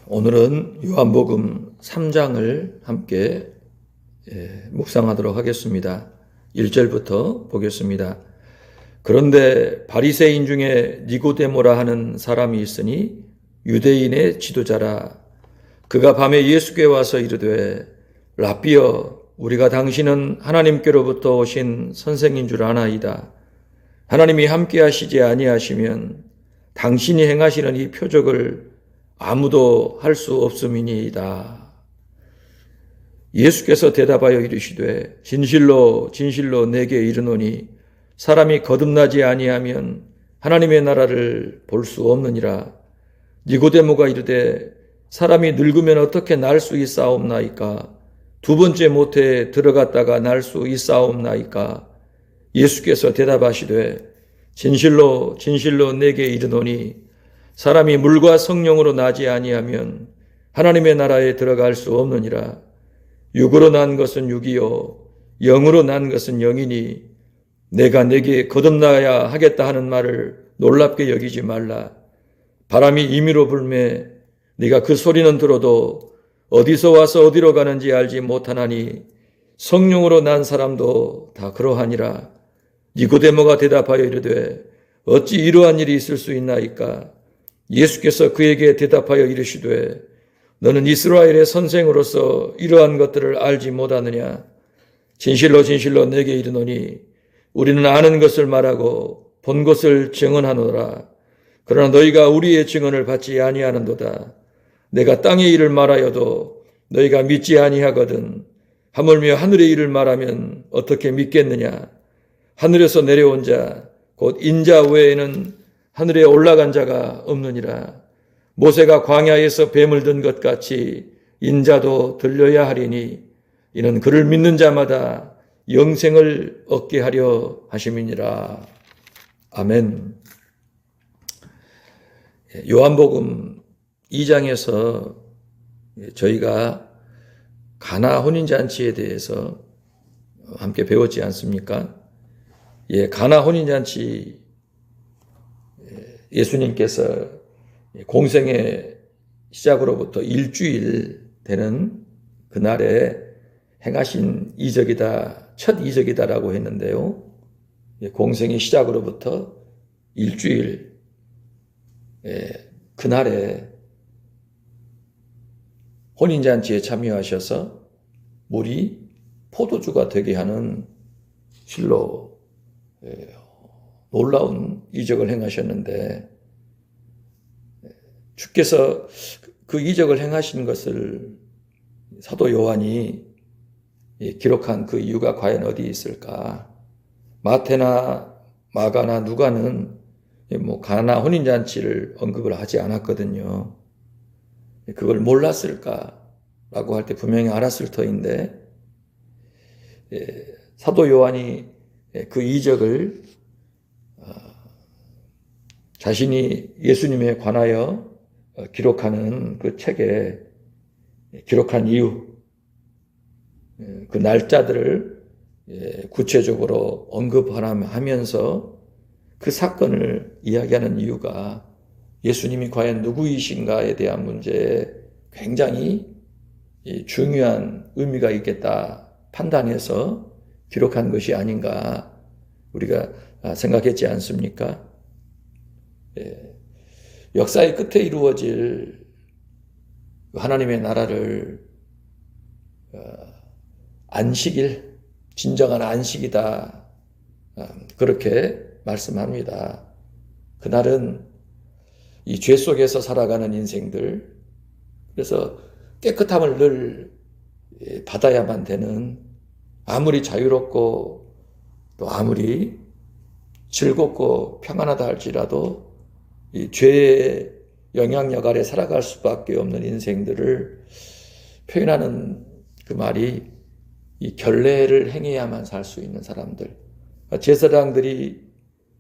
오늘은 요한복음 3장을 함께 묵상하도록 하겠습니다. 1절부터 보겠습니다. 그런데 바리새인 중에 니고데모라 하는 사람이 있으니 유대인의 지도자라. 그가 밤에 예수께 와서 이르되 라삐여, 우리가 당신은 하나님께로부터 오신 선생인 줄 아나이다. 하나님이 함께 하시지 아니하시면 당신이 행하시는 이 표적을 아무도 할 수 없음이니이다. 예수께서 대답하여 이르시되 진실로 진실로 내게 이르노니 사람이 거듭나지 아니하면 하나님의 나라를 볼 수 없느니라. 니고데모가 이르되 사람이 늙으면 어떻게 날 수 있사옵나이까? 두 번째 모태에 들어갔다가 날 수 있사옵나이까? 예수께서 대답하시되 진실로 진실로 내게 이르노니 사람이 물과 성령으로 나지 아니하면 하나님의 나라에 들어갈 수 없느니라. 육으로 난 것은 육이요 영으로 난 것은 영이니 내가 내게 거듭나야 하겠다 하는 말을 놀랍게 여기지 말라. 바람이 임의로 불매 네가 그 소리는 들어도 어디서 와서 어디로 가는지 알지 못하나니 성령으로 난 사람도 다 그러하니라. 니고데모가 대답하여 이르되 어찌 이러한 일이 있을 수 있나이까? 예수께서 그에게 대답하여 이르시되 너는 이스라엘의 선생으로서 이러한 것들을 알지 못하느냐? 진실로 진실로 내게 이르노니 우리는 아는 것을 말하고 본 것을 증언하노라. 그러나 너희가 우리의 증언을 받지 아니하는도다. 내가 땅의 일을 말하여도 너희가 믿지 아니하거든. 하물며 하늘의 일을 말하면 어떻게 믿겠느냐? 하늘에서 내려온 자 곧 인자 외에는 하늘에 올라간 자가 없느니라. 모세가 광야에서 뱀을 든 것 같이 인자도 들려야 하리니 이는 그를 믿는 자마다 영생을 얻게 하려 하심이니라. 아멘. 요한복음 2장에서 저희가 가나 혼인잔치에 대해서 함께 배웠지 않습니까? 가나 혼인잔치 예수님께서 공생의 시작으로부터 일주일 되는 그날에 행하신 이적이다, 첫 이적이다라고 했는데요. 공생의 시작으로부터 일주일 그날에 혼인잔치에 참여하셔서 물이 포도주가 되게 하는 실로 놀라운 이적을 행하셨는데 주께서 그 이적을 행하신 것을 사도 요한이 기록한 그 이유가 과연 어디 있을까? 마태나 마가나 누가는 가나 혼인잔치를 언급을 하지 않았거든요. 그걸 몰랐을까라고 할 때 분명히 알았을 터인데 사도 요한이 그 이적을 자신이 예수님에 관하여 기록하는 그 책에 기록한 이유, 그 날짜들을 구체적으로 언급하면서 그 사건을 이야기하는 이유가 예수님이 과연 누구이신가에 대한 문제에 굉장히 중요한 의미가 있겠다 판단해서 기록한 것이 아닌가 우리가 생각했지 않습니까? 역사의 끝에 이루어질 하나님의 나라를 안식일, 진정한 안식이다 그렇게 말씀합니다. 그날은 이 죄 속에서 살아가는 인생들, 그래서 깨끗함을 늘 받아야만 되는, 아무리 자유롭고 또 아무리 즐겁고 평안하다 할지라도 이 죄의 영향력 아래 살아갈 수밖에 없는 인생들을 표현하는 그 말이 이 결례를 행해야만 살 수 있는 사람들, 제사장들이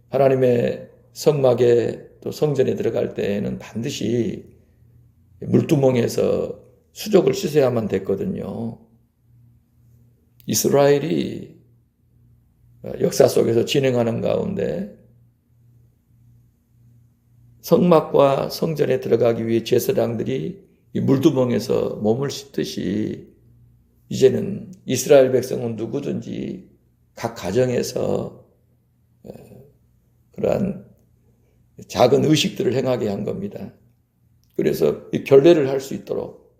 하나님의 성막에 또 성전에 들어갈 때에는 반드시 물두멍에서 수족을 씻어야만 됐거든요. 이스라엘이 역사 속에서 진행하는 가운데 성막과 성전에 들어가기 위해 제사장들이 이 물두멍에서 몸을 씻듯이 이제는 이스라엘 백성은 누구든지 각 가정에서 그러한 작은 의식들을 행하게 한 겁니다. 그래서 결례를 할 수 있도록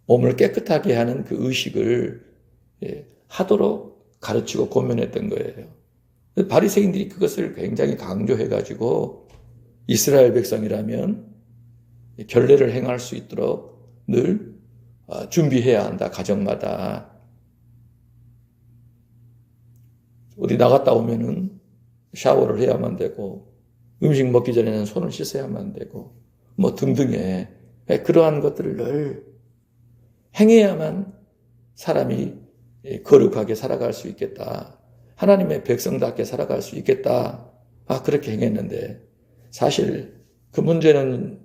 몸을 깨끗하게 하는 그 의식을 하도록 가르치고 권면했던 거예요. 바리새인들이 그것을 굉장히 강조해가지고 이스라엘 백성이라면 결례를 행할 수 있도록 늘 준비해야 한다, 가정마다. 어디 나갔다 오면은 샤워를 해야만 되고, 음식 먹기 전에는 손을 씻어야만 되고, 뭐 등등의 그러한 것들을 늘 행해야만 사람이 거룩하게 살아갈 수 있겠다. 하나님의 백성답게 살아갈 수 있겠다. 그렇게 행했는데, 사실 그 문제는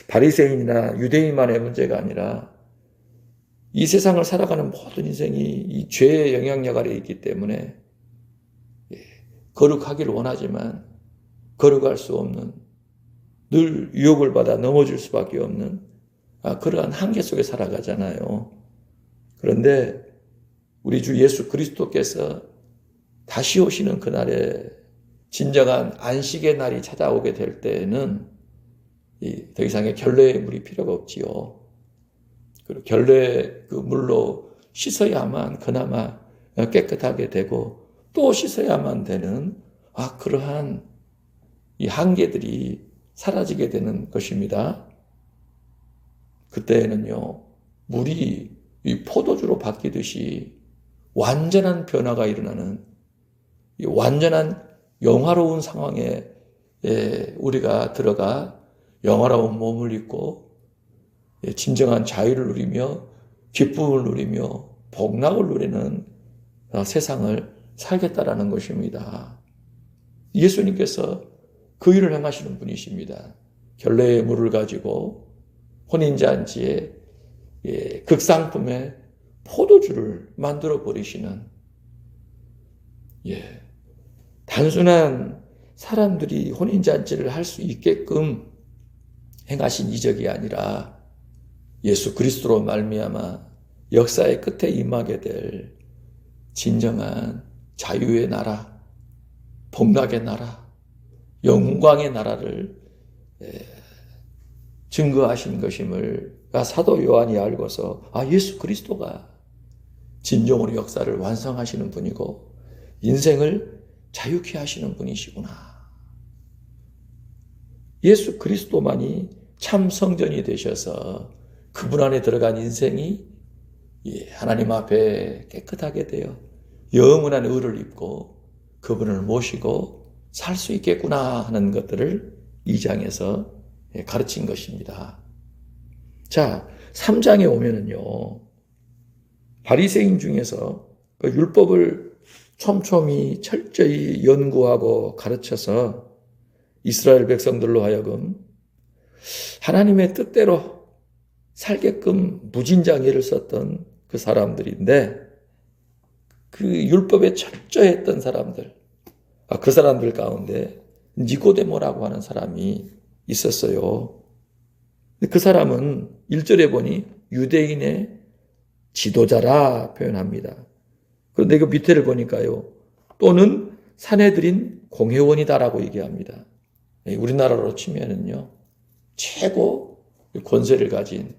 바리새인이나 유대인만의 문제가 아니라 이 세상을 살아가는 모든 인생이 이 죄의 영향력 아래에 있기 때문에 거룩하기를 원하지만 거룩할 수 없는, 늘 유혹을 받아 넘어질 수밖에 없는 그러한 한계 속에 살아가잖아요. 그런데 우리 주 예수 그리스도께서 다시 오시는 그날에 진정한 안식의 날이 찾아오게 될 때에는 더 이상의 결례의 물이 필요가 없지요. 그리고 결례 그 물로 씻어야만 그나마 깨끗하게 되고, 또 씻어야만 되는 그러한 이 한계들이 사라지게 되는 것입니다. 그때에는요, 물이 이 포도주로 바뀌듯이 완전한 변화가 일어나는, 이 완전한 영화로운 상황에 우리가 들어가 영화로운 몸을 입고 진정한 자유를 누리며 기쁨을 누리며 복락을 누리는 세상을 살겠다라는 것입니다. 예수님께서 그 일을 행하시는 분이십니다. 결례의 물을 가지고 혼인잔치에 극상품의 포도주를 만들어 버리시는, 단순한 사람들이 혼인잔치를 할 수 있게끔 행하신 이적이 아니라 예수 그리스도로 말미암아 역사의 끝에 임하게 될 진정한 자유의 나라, 복락의 나라, 영광의 나라를 증거하신 것임을 사도 요한이 알고서 예수 그리스도가 진정으로 역사를 완성하시는 분이고 인생을 자유케 하시는 분이시구나. 예수 그리스도만이 참 성전이 되셔서 그분 안에 들어간 인생이 하나님 앞에 깨끗하게 되어 영원한 의를 입고 그분을 모시고 살 수 있겠구나 하는 것들을 2장에서 가르친 것입니다. 자, 3장에 오면은요, 바리새인 중에서 그 율법을 촘촘히 철저히 연구하고 가르쳐서 이스라엘 백성들로 하여금 하나님의 뜻대로 살게끔 무진장애를 썼던 그 사람들인데, 그 율법에 철저했던 사람들, 그 사람들 가운데 니고데모라고 하는 사람이 있었어요. 그 사람은 1절에 보니 유대인의 지도자라 표현합니다. 그런데 그 밑에를 보니까요, 또는 산헤드린 공회원이다라고 얘기합니다. 우리나라로 치면은요, 최고 권세를 가진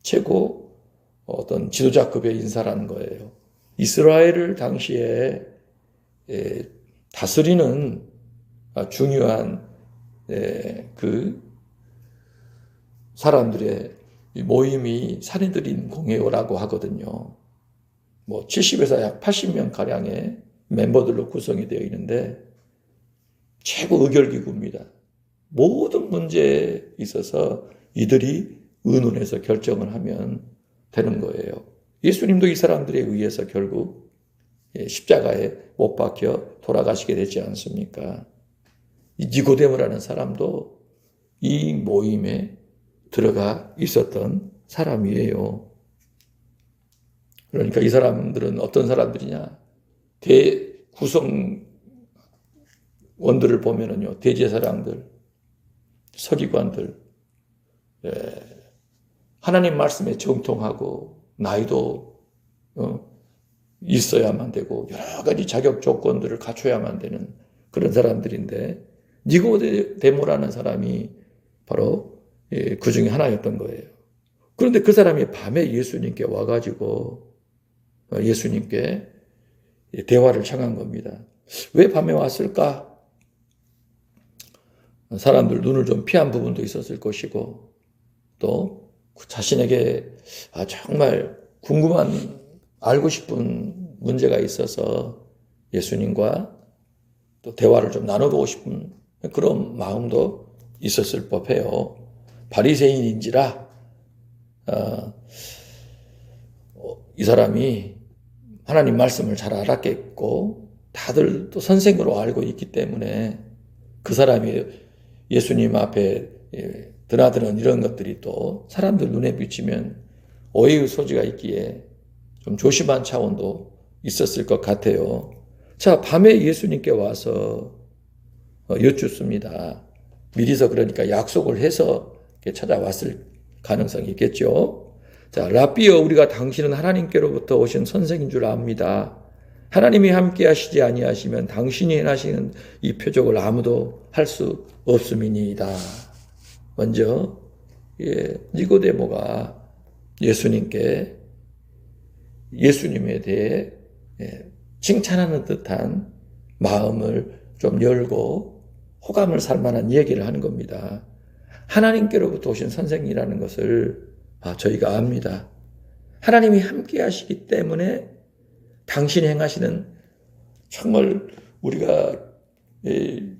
최고 어떤 지도자급의 인사라는 거예요. 이스라엘을 당시에 다스리는 중요한 그 사람들의 모임이 산헤드린 공회라고 하거든요. 70에서 약 80명 가량의 멤버들로 구성이 되어 있는데 최고 의결기구입니다. 모든 문제에 있어서 이들이 의논해서 결정을 하면 되는 거예요. 예수님도 이 사람들에 의해서 결국 십자가에 못 박혀 돌아가시게 되지 않습니까? 이 니고데모라는 사람도 이 모임에 들어가 있었던 사람이에요. 그러니까 이 사람들은 어떤 사람들이냐? 구성원들을 보면은요, 대제사장들, 서기관들, 하나님 말씀에 정통하고 나이도 있어야만 되고 여러 가지 자격 조건들을 갖춰야만 되는 그런 사람들인데 니고데모라는 사람이 바로 그 중에 하나였던 거예요. 그런데 그 사람이 밤에 예수님께 와가지고 예수님께 대화를 청한 겁니다. 왜 밤에 왔을까? 사람들 눈을 좀 피한 부분도 있었을 것이고 또 자신에게 정말 궁금한 알고 싶은 문제가 있어서 예수님과 또 대화를 좀 나눠보고 싶은 그런 마음도 있었을 법해요. 바리새인인지라 이 사람이 하나님 말씀을 잘 알았겠고 다들 또 선생으로 알고 있기 때문에 그 사람이 예수님 앞에 드나드는 이런 것들이 또 사람들 눈에 비치면 오해의 소지가 있기에 좀 조심한 차원도 있었을 것 같아요. 자, 밤에 예수님께 와서 여쭙습니다. 미리서 그러니까 약속을 해서 찾아왔을 가능성이 있겠죠. 자, 라비여, 우리가 당신은 하나님께로부터 오신 선생인 줄 압니다. 하나님이 함께 하시지 아니하시면 당신이 행하시는 이 표적을 아무도 할 수 없음이니이다. 먼저 니고데모가 예수님께 예수님에 대해 칭찬하는 듯한 마음을 좀 열고 호감을 살 만한 얘기를 하는 겁니다. 하나님께로부터 오신 선생이라는 것을 저희가 압니다. 하나님이 함께 하시기 때문에 당신이 행하시는 정말 우리가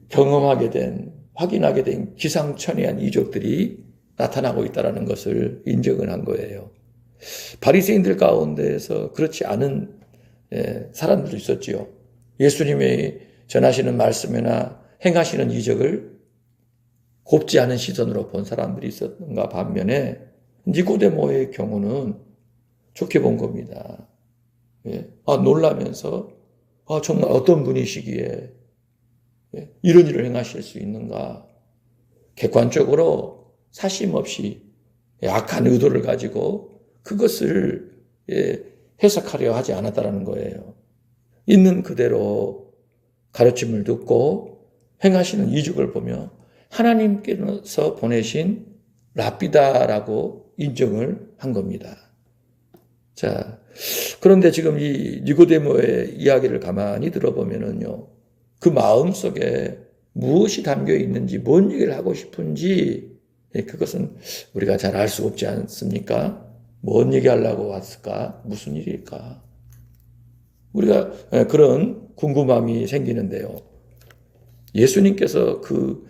경험하게 된, 확인하게 된 기상천외한 이적들이 나타나고 있다는 것을 인정을 한 거예요. 바리새인들 가운데에서 그렇지 않은 사람들도 있었지요. 예수님의 전하시는 말씀이나 행하시는 이적을 곱지 않은 시선으로 본 사람들이 있었는가 반면에 니고데모의 경우는 좋게 본 겁니다. 놀라면서 정말 어떤 분이시기에 이런 일을 행하실 수 있는가. 객관적으로 사심 없이 악한 의도를 가지고 그것을 해석하려 하지 않았다는 거예요. 있는 그대로 가르침을 듣고 행하시는 이적을 보며 하나님께서 보내신 라비다라고 인정을 한 겁니다. 자, 그런데 지금 이 니고데모의 이야기를 가만히 들어보면은요, 그 마음 속에 무엇이 담겨 있는지, 뭔 얘기를 하고 싶은지, 그것은 우리가 잘 알 수 없지 않습니까? 뭔 얘기하려고 왔을까? 무슨 일일까? 우리가 그런 궁금함이 생기는데요. 예수님께서 그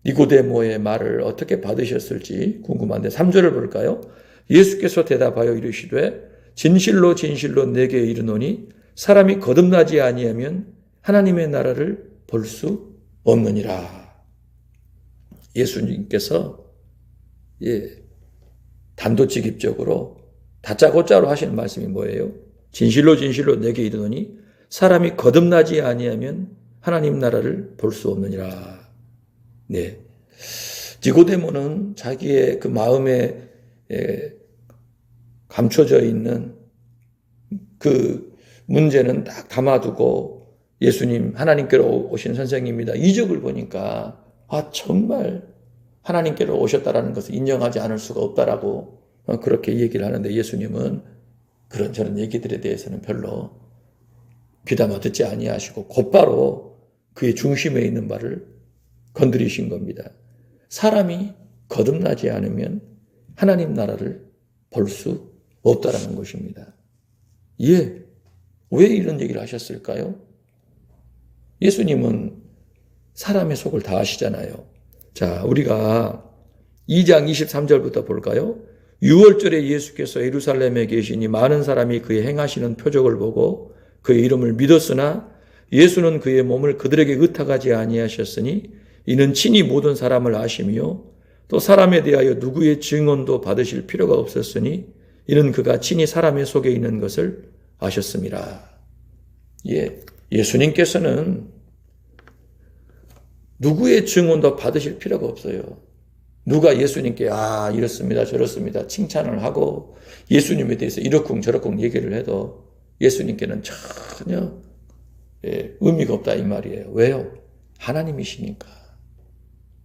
니고데모의 말을 어떻게 받으셨을지 궁금한데 3절을 볼까요? 예수께서 대답하여 이르시되 진실로 진실로 내게 이르노니 사람이 거듭나지 아니하면 하나님의 나라를 볼 수 없느니라. 예수님께서 단도직입적으로 다짜고짜로 하시는 말씀이 뭐예요? 진실로 진실로 내게 이르노니 사람이 거듭나지 아니하면 하나님 나라를 볼 수 없느니라. 네. 니고데모는 자기의 그 마음에 감춰져 있는 그 문제는 딱 담아두고 예수님, 하나님께로 오신 선생님입니다. 이적을 보니까 정말 하나님께로 오셨다라는 것을 인정하지 않을 수가 없다라고 그렇게 얘기를 하는데 예수님은 그런 저런 얘기들에 대해서는 별로 귀담아 듣지 아니하시고 곧바로 그의 중심에 있는 바를 건드리신 겁니다. 사람이 거듭나지 않으면 하나님 나라를 볼 수 없다라는 것입니다. 왜 이런 얘기를 하셨을까요? 예수님은 사람의 속을 다 아시잖아요. 자, 우리가 2장 23절부터 볼까요? 6월절에 예수께서 예루살렘에 계시니 많은 사람이 그의 행하시는 표적을 보고 그의 이름을 믿었으나 예수는 그의 몸을 그들에게 의탁하지 아니하셨으니 이는 친히 모든 사람을 아시며 또 사람에 대하여 누구의 증언도 받으실 필요가 없었으니 이는 그가 친히 사람의 속에 있는 것을 아셨습니다. 예수님께서는 누구의 증언도 받으실 필요가 없어요. 누가 예수님께 이렇습니다 저렇습니다 칭찬을 하고 예수님에 대해서 이러쿵저러쿵 얘기를 해도 예수님께는 전혀 의미가 없다 이 말이에요. 왜요? 하나님이시니까.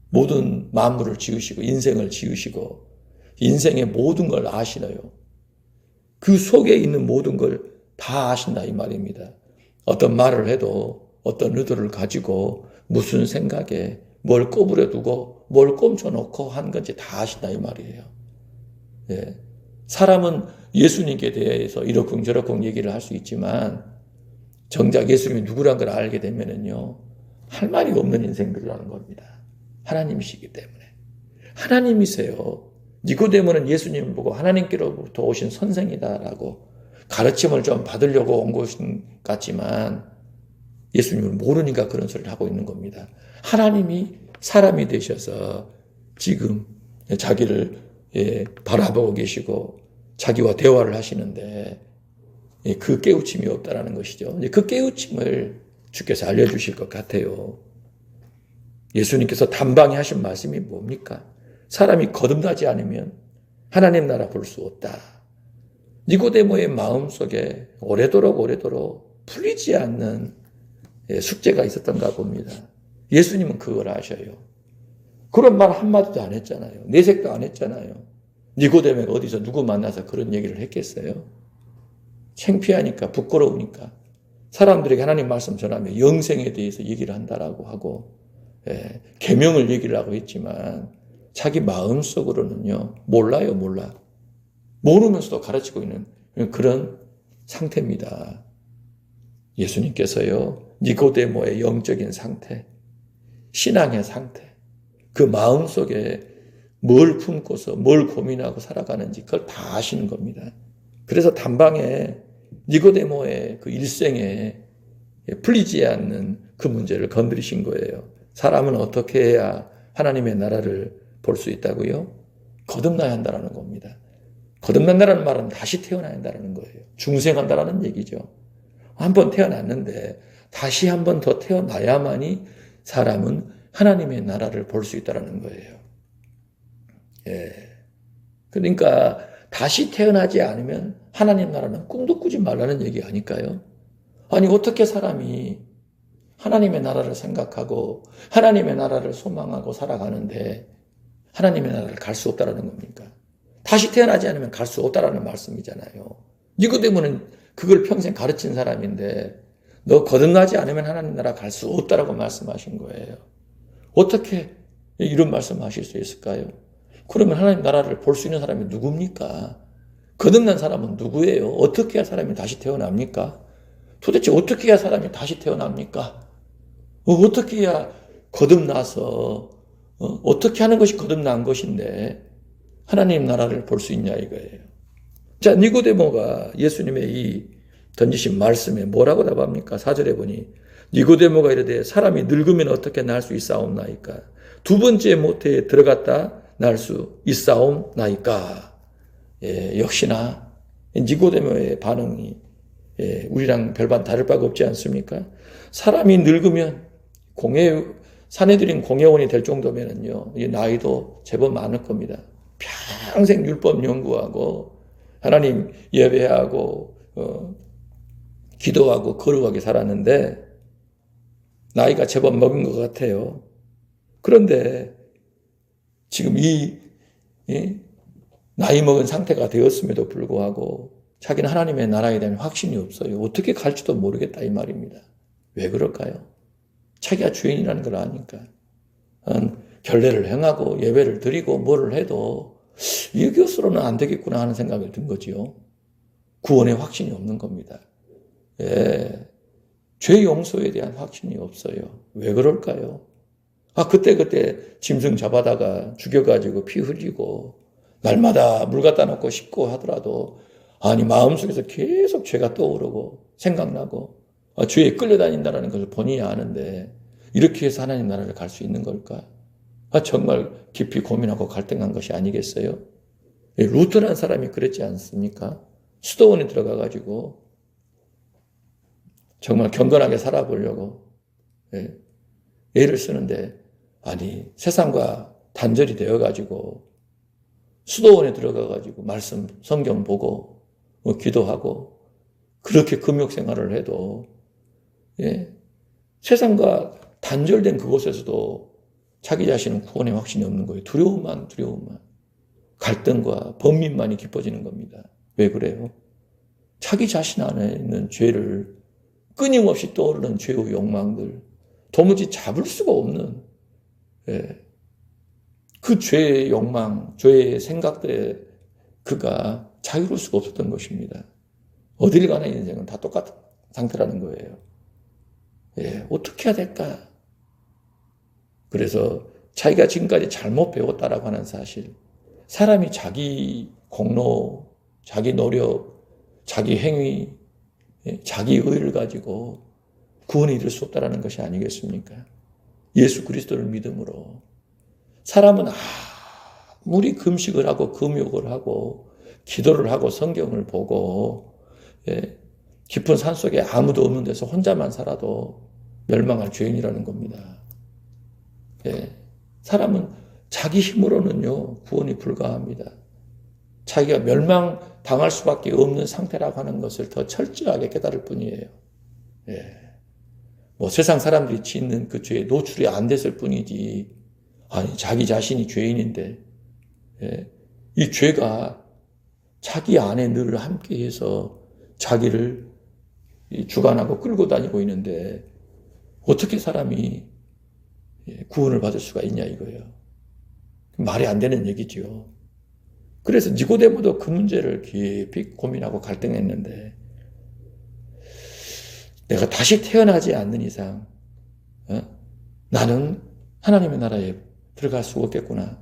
모든 만물을 지으시고 인생을 지으시고 인생의 모든 걸 아시나요? 그 속에 있는 모든 걸 다 아신다 이 말입니다. 어떤 말을 해도 어떤 의도를 가지고 무슨 생각에 뭘 꼬부려 두고 뭘 꼼쳐놓고 한 건지 다 아신다 이 말이에요. 예. 사람은 예수님께 대해서 이러쿵저러쿵 얘기를 할 수 있지만 정작 예수님이 누구란 걸 알게 되면은요 할 말이 없는 인생들이라는 겁니다. 하나님이시기 때문에. 하나님이세요. 니고데모는 예수님을 보고 하나님께로부터 오신 선생이다라고 가르침을 좀 받으려고 온 것 같지만 예수님을 모르니까 그런 소리를 하고 있는 겁니다. 하나님이 사람이 되셔서 지금 자기를 바라보고 계시고 자기와 대화를 하시는데 그 깨우침이 없다라는 것이죠. 그 깨우침을 주께서 알려주실 것 같아요. 예수님께서 단방에 하신 말씀이 뭡니까? 사람이 거듭나지 않으면 하나님 나라 볼 수 없다. 니고데모의 마음속에 오래도록 풀리지 않는 숙제가 있었던가 봅니다. 예수님은 그걸 아셔요. 그런 말 한마디도 안 했잖아요. 내색도 안 했잖아요. 니고데모가 어디서 누구 만나서 그런 얘기를 했겠어요? 창피하니까 부끄러우니까 사람들에게 하나님 말씀 전하면 영생에 대해서 얘기를 한다라고 하고 계명을 얘기를 하고 했지만 자기 마음속으로는요 몰라요. 모르면서도 가르치고 있는 그런 상태입니다. 예수님께서요 니고데모의 영적인 상태, 신앙의 상태, 그 마음속에 뭘 품고서 뭘 고민하고 살아가는지 그걸 다 아시는 겁니다. 그래서 단방에 니고데모의 그 일생에 풀리지 않는 그 문제를 건드리신 거예요. 사람은 어떻게 해야 하나님의 나라를 볼 수 있다고요? 거듭나야 한다는 겁니다. 거듭난다는 말은 다시 태어나야 한다는 거예요. 중생한다는 얘기죠. 한 번 태어났는데 다시 한 번 더 태어나야만이 사람은 하나님의 나라를 볼 수 있다는 거예요. 그러니까 다시 태어나지 않으면 하나님 나라는 꿈도 꾸지 말라는 얘기 아닐까요? 아니 어떻게 사람이 하나님의 나라를 생각하고 하나님의 나라를 소망하고 살아가는데 하나님의 나라를 갈 수 없다는 겁니까? 다시 태어나지 않으면 갈 수 없다는 말씀이잖아요. 니고데모는 그걸 평생 가르친 사람인데 너 거듭나지 않으면 하나님 나라 갈 수 없다라고 말씀하신 거예요. 어떻게 이런 말씀하실 수 있을까요? 그러면 하나님 나라를 볼 수 있는 사람이 누굽니까? 거듭난 사람은 누구예요? 어떻게 해야 사람이 다시 태어납니까? 도대체 어떻게 해야 사람이 다시 태어납니까? 어떻게 해야 거듭나서 어떻게 하는 것이 거듭난 것인데 하나님 나라를 볼 수 있냐 이거예요. 자, 니고데모가 예수님의 이 던지신 말씀에 뭐라고 답합니까? 4절에 보니 니고데모가 이르되 사람이 늙으면 어떻게 날 수 있사옵나이까? 두 번째 모태에 들어갔다 날 수 있사옵나이까? 역시나 니고데모의 반응이 우리랑 별반 다를 바가 없지 않습니까? 사람이 늙으면 사내들인 공회원이 될 정도면은요, 나이도 제법 많을 겁니다. 평생 율법 연구하고 하나님 예배하고 기도하고 거룩하게 살았는데 나이가 제법 먹은 것 같아요. 그런데 지금 이 나이 먹은 상태가 되었음에도 불구하고 자기는 하나님의 나라에 대한 확신이 없어요. 어떻게 갈지도 모르겠다 이 말입니다. 왜 그럴까요? 자기가 주인이라는 걸 아니까. 결례를 행하고 예배를 드리고 뭐를 해도 이것으로는 안 되겠구나 하는 생각이 든 거지요. 구원의 확신이 없는 겁니다. 죄 용서에 대한 확신이 없어요. 왜 그럴까요? 그때 짐승 잡아다가 죽여가지고 피 흘리고 날마다 물 갖다 놓고 씻고 하더라도 마음속에서 계속 죄가 떠오르고 생각나고 죄에 끌려다닌다는 것을 본인이 아는데 이렇게 해서 하나님 나라를 갈 수 있는 걸까? 정말 깊이 고민하고 갈등한 것이 아니겠어요? 루터라는 사람이 그랬지 않습니까? 수도원에 들어가가지고 정말 경건하게 살아보려고 애를 쓰는데 세상과 단절이 되어가지고 수도원에 들어가가지고 말씀, 성경 보고 기도하고 그렇게 금욕 생활을 해도 세상과 단절된 그곳에서도 자기 자신은 구원의 확신이 없는 거예요. 두려움만. 갈등과 번민만이 깊어지는 겁니다. 왜 그래요? 자기 자신 안에 있는 죄를 끊임없이 떠오르는 죄의 욕망들, 도무지 잡을 수가 없는 그 죄의 욕망, 죄의 생각들에 그가 자유로울 수가 없었던 것입니다. 어딜 가나 인생은 다 똑같은 상태라는 거예요. 어떻게 해야 될까? 그래서 자기가 지금까지 잘못 배웠다라고 하는 사실, 사람이 자기 공로, 자기 노력, 자기 행위, 자기 의를 가지고 구원에 이를 수 없다라는 것이 아니겠습니까? 예수 그리스도를 믿음으로 사람은 아무리 금식을 하고 금욕을 하고 기도를 하고 성경을 보고 깊은 산속에 아무도 없는 데서 혼자만 살아도 멸망할 죄인이라는 겁니다. 사람은 자기 힘으로는요 구원이 불가합니다. 자기가 멸망당할 수밖에 없는 상태라고 하는 것을 더 철저하게 깨달을 뿐이에요. 뭐 세상 사람들이 짓는 그 죄에 노출이 안 됐을 뿐이지, 아니 자기 자신이 죄인인데 이 죄가 자기 안에 늘 함께해서 자기를 주관하고 끌고 다니고 있는데 어떻게 사람이 구원을 받을 수가 있냐 이거예요. 말이 안 되는 얘기죠. 그래서 니고데모도 그 문제를 깊이 고민하고 갈등했는데, 내가 다시 태어나지 않는 이상 나는 하나님의 나라에 들어갈 수 없겠구나,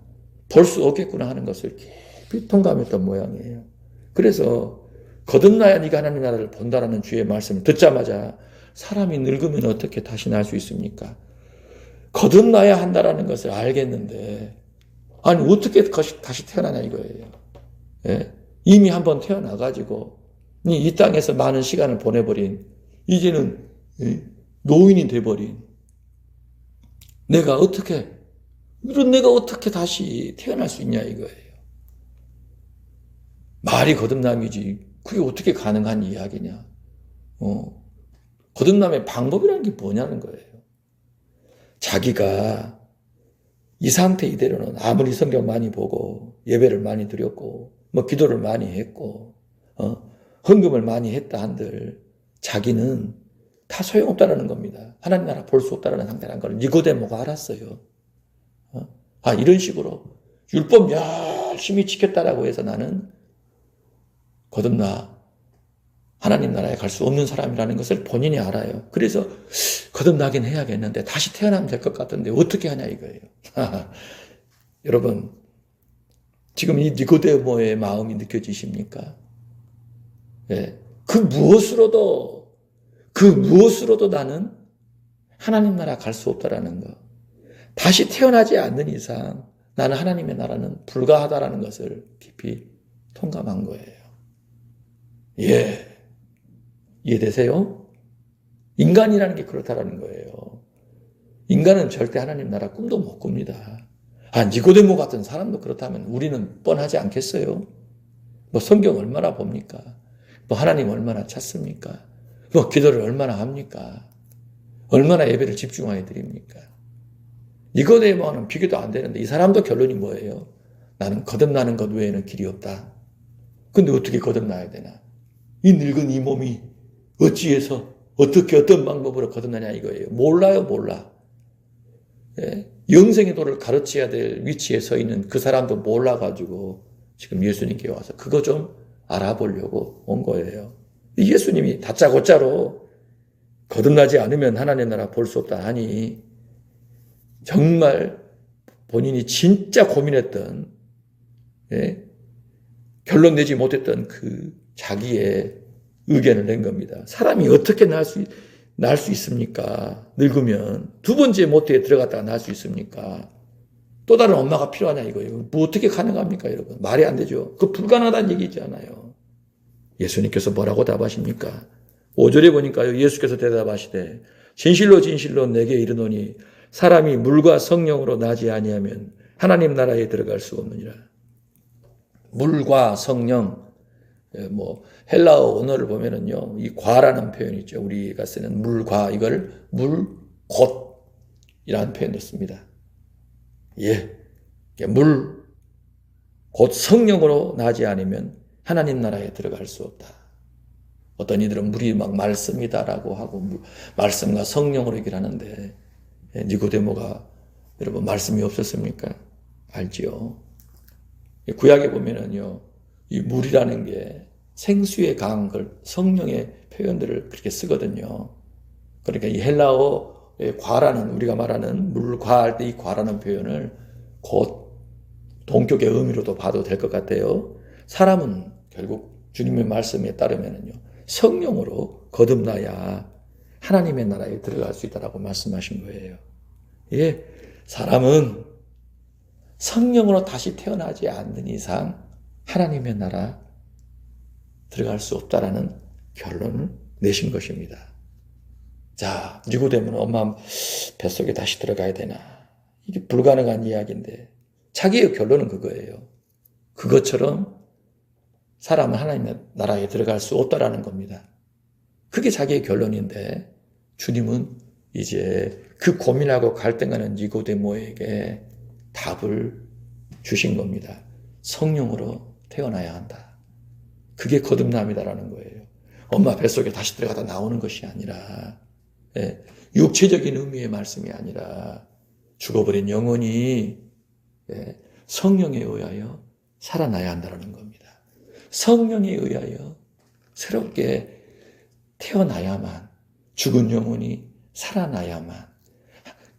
볼 수 없겠구나 하는 것을 깊이 통감했던 모양이에요. 그래서 거듭나야 네가 하나님 나라를 본다라는 주의 말씀을 듣자마자 사람이 늙으면 어떻게 다시 날 수 있습니까? 거듭나야 한다라는 것을 알겠는데 아니 어떻게 다시 태어나냐 이거예요. 이미 한번 태어나가지고 이 땅에서 많은 시간을 보내버린, 이제는 노인이 돼버린 내가 어떻게 다시 태어날 수 있냐 이거예요. 말이 거듭남이지 그게 어떻게 가능한 이야기냐. 거듭남의 방법이라는 게 뭐냐는 거예요. 자기가 이 상태 이대로는 아무리 성경 많이 보고 예배를 많이 드렸고 뭐 기도를 많이 했고 헌금을 많이 했다 한들 자기는 다 소용없다라는 겁니다. 하나님 나라 볼 수 없다라는 상태라는 걸 니고데모가 알았어요. 이런 식으로 율법 열심히 지켰다라고 해서 나는 거듭나 하나님 나라에 갈 수 없는 사람이라는 것을 본인이 알아요. 그래서 거듭나긴 해야겠는데 다시 태어나면 될 것 같은데 어떻게 하냐 이거예요. 여러분 지금 이 니고데모의 마음이 느껴지십니까? 그 무엇으로도 나는 하나님 나라 갈 수 없다라는 거, 다시 태어나지 않는 이상 나는 하나님의 나라는 불가하다라는 것을 깊이 통감한 거예요. 이해되세요? 인간이라는 게 그렇다라는 거예요. 인간은 절대 하나님 나라 꿈도 못 꿉니다. 니고데모 같은 사람도 그렇다면 우리는 뻔하지 않겠어요? 뭐 성경 얼마나 봅니까? 뭐 하나님 얼마나 찾습니까? 뭐 기도를 얼마나 합니까? 얼마나 예배를 집중하게 드립니까? 니고데모와는 비교도 안 되는데 이 사람도 결론이 뭐예요? 나는 거듭나는 것 외에는 길이 없다. 근데 어떻게 거듭나야 되나? 이 늙은 이 몸이 어찌해서 어떻게 어떤 방법으로 거듭나냐 이거예요. 몰라요. 영생의 도를 가르쳐야 될 위치에 서 있는 그 사람도 몰라가지고 지금 예수님께 와서 그거 좀 알아보려고 온 거예요. 예수님이 다짜고짜로 거듭나지 않으면 하나님 나라 볼 수 없다 하니 정말 본인이 진짜 고민했던 결론 내지 못했던 그 자기의 의견을 낸 겁니다. 사람이 어떻게 날 수 있습니까? 늙으면 두 번째 모태에 들어갔다가 날 수 있습니까? 또 다른 엄마가 필요하냐 이거예요. 뭐 어떻게 가능합니까 여러분? 말이 안 되죠. 그거 불가능하다는 얘기잖아요. 예수님께서 뭐라고 답하십니까? 5절에 보니까요, 예수께서 대답하시되 진실로 진실로 내게 이르노니 사람이 물과 성령으로 나지 아니하면 하나님 나라에 들어갈 수 없느니라. 물과 성령, 헬라어 언어를 보면은요, 이 과라는 표현이 있죠. 우리가 쓰는 물과, 이걸 곧이라는 표현을 씁니다. 물, 곧 성령으로 나지 않으면 하나님 나라에 들어갈 수 없다. 어떤 이들은 물이 막 말씀이다라고 하고, 말씀과 성령으로 얘기를 하는데, 니고데모가 여러분 말씀이 없었습니까? 알지요. 구약에 보면은요, 이 물이라는 게 생수에 강한 걸 성령의 표현들을 그렇게 쓰거든요. 그러니까 이 헬라어의 과라는, 우리가 말하는 물과 할 때 이 과라는 표현을 곧 동격의 의미로도 봐도 될 것 같아요. 사람은 결국 주님의 말씀에 따르면은요, 성령으로 거듭나야 하나님의 나라에 들어갈 수 있다라고 말씀하신 거예요. 사람은 성령으로 다시 태어나지 않는 이상 하나님의 나라 들어갈 수 없다라는 결론을 내신 것입니다. 자, 니고데모는 엄마 뱃속에 다시 들어가야 되나? 이게 불가능한 이야기인데 자기의 결론은 그거예요. 그것처럼 사람은 하나님의 나라에 들어갈 수 없다라는 겁니다. 그게 자기의 결론인데 주님은 이제 그 고민하고 갈등하는 니고데모에게 답을 주신 겁니다. 성령으로 태어나야 한다. 그게 거듭남이다라는 거예요. 엄마 뱃속에 다시 들어가다 나오는 것이 아니라, 육체적인 의미의 말씀이 아니라 죽어버린 영혼이 성령에 의하여 살아나야 한다는 겁니다. 성령에 의하여 새롭게 태어나야만, 죽은 영혼이 살아나야만,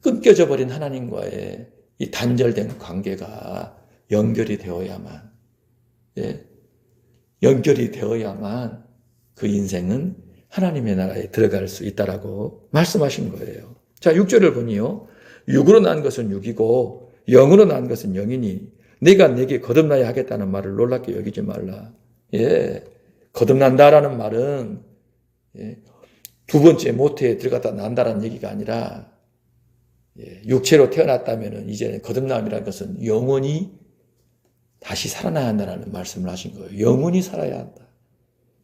끊겨져 버린 하나님과의 이 단절된 관계가 연결이 되어야만, 연결이 되어야만 그 인생은 하나님의 나라에 들어갈 수 있다라고 말씀하신 거예요. 자, 6절을 보니요, 육으로 난 것은 육이고 영으로 난 것은 영이니 내가 내게 거듭나야 하겠다는 말을 놀랍게 여기지 말라. 거듭난다라는 말은 두 번째 모태에 들어갔다 난다라는 얘기가 아니라, 육체로 태어났다면 이제 거듭남이라는 것은 영원히 다시 살아나야 한다는 말씀을 하신 거예요. 영원히 살아야 한다.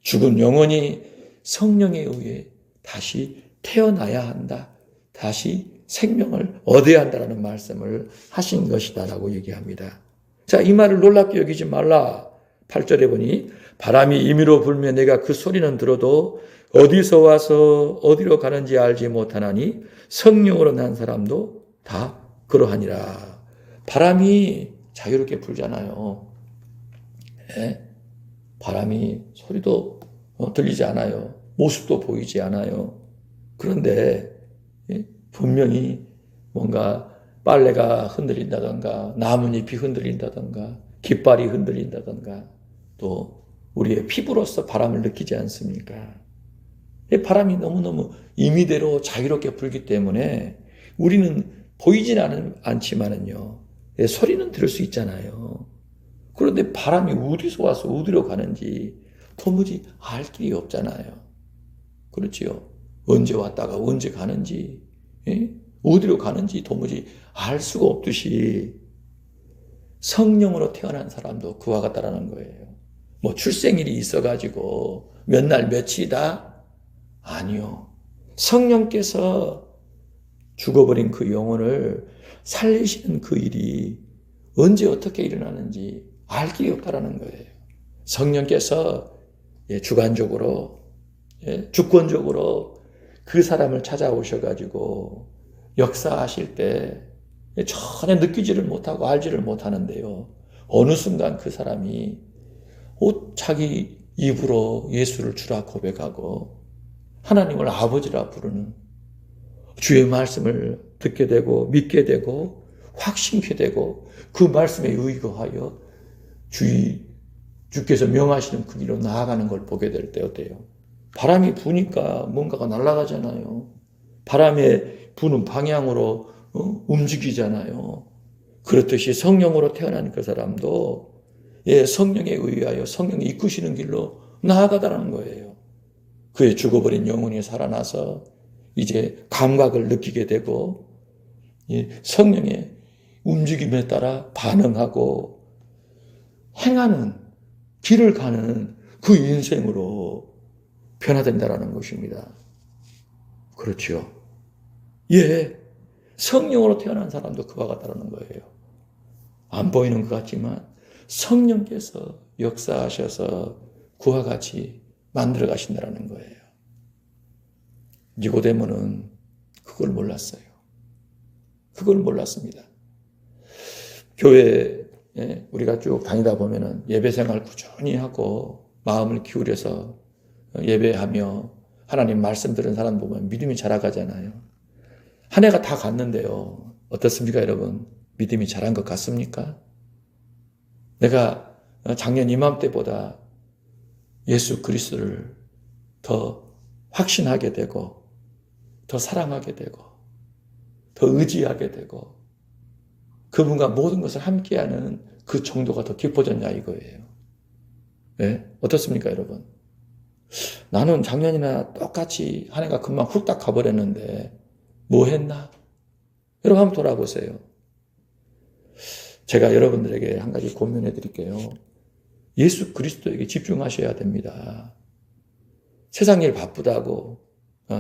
죽은 영혼이 성령에 의해 다시 태어나야 한다. 다시 생명을 얻어야 한다는 말씀을 하신 것이다라고 얘기합니다. 자, 이 말을 놀랍게 여기지 말라. 8절에 보니 바람이 임의로 불며 내가 그 소리는 들어도 어디서 와서 어디로 가는지 알지 못하나니 성령으로 난 사람도 다 그러하니라. 바람이 자유롭게 불잖아요. 바람이 소리도 들리지 않아요. 모습도 보이지 않아요. 그런데 분명히 뭔가 빨래가 흔들린다던가 나뭇잎이 흔들린다던가 깃발이 흔들린다던가 또 우리의 피부로서 바람을 느끼지 않습니까? 바람이 너무너무 임의대로 자유롭게 불기 때문에 우리는 보이지는 않지만은요, 소리는 들을 수 있잖아요. 그런데 바람이 어디서 와서 어디로 가는지 도무지 알 길이 없잖아요. 그렇지요? 언제 왔다가 언제 가는지, 어디로 가는지 도무지 알 수가 없듯이 성령으로 태어난 사람도 그와 같다라는 거예요. 뭐 출생일이 있어가지고 몇 날 며칠이다? 아니요. 성령께서 죽어버린 그 영혼을 살리시는 그 일이 언제 어떻게 일어나는지 알 길이 없다라는 거예요. 성령께서 주관적으로, 주권적으로 그 사람을 찾아오셔가지고 역사하실 때 전혀 느끼지를 못하고 알지를 못하는데요. 어느 순간 그 사람이 자기 입으로 예수를 주라 고백하고 하나님을 아버지라 부르는, 주의 말씀을 듣게 되고 믿게 되고 확신케 되고 그 말씀에 의거하여 주께서 명하시는 그 길로 나아가는 걸 보게 될 때 어때요? 바람이 부니까 뭔가가 날아가잖아요. 바람에 부는 방향으로 움직이잖아요. 그렇듯이 성령으로 태어난 그 사람도 성령에 의하여 성령이 이끄시는 길로 나아가다라는 거예요. 그의 죽어버린 영혼이 살아나서 이제 감각을 느끼게 되고 성령의 움직임에 따라 반응하고 행하는 길을 가는 그 인생으로 변화된다라는 것입니다. 그렇죠. 예, 성령으로 태어난 사람도 그와 같다는 거예요. 안 보이는 것 같지만 성령께서 역사하셔서 그와 같이 만들어 가신다는 거예요. 니고데모는 그걸 몰랐어요. 그걸 몰랐습니다. 교회에 우리가 쭉 다니다 보면은 예배 생활 꾸준히 하고 마음을 기울여서 예배하며 하나님 말씀 들은 사람 보면 믿음이 자라가잖아요. 한 해가 다 갔는데요. 어떻습니까, 여러분? 믿음이 자란 것 같습니까? 내가 작년 이맘때보다 예수 그리스도를 더 확신하게 되고 더 사랑하게 되고 더 의지하게 되고 그분과 모든 것을 함께하는 그 정도가 더 깊어졌냐 이거예요. 네? 어떻습니까, 여러분? 나는 작년이나 똑같이 한 해가 금방 훅딱 가버렸는데 뭐 했나? 여러분 한번 돌아보세요. 제가 여러분들에게 한 가지 고민해 드릴게요. 예수 그리스도에게 집중하셔야 됩니다. 세상 일 바쁘다고,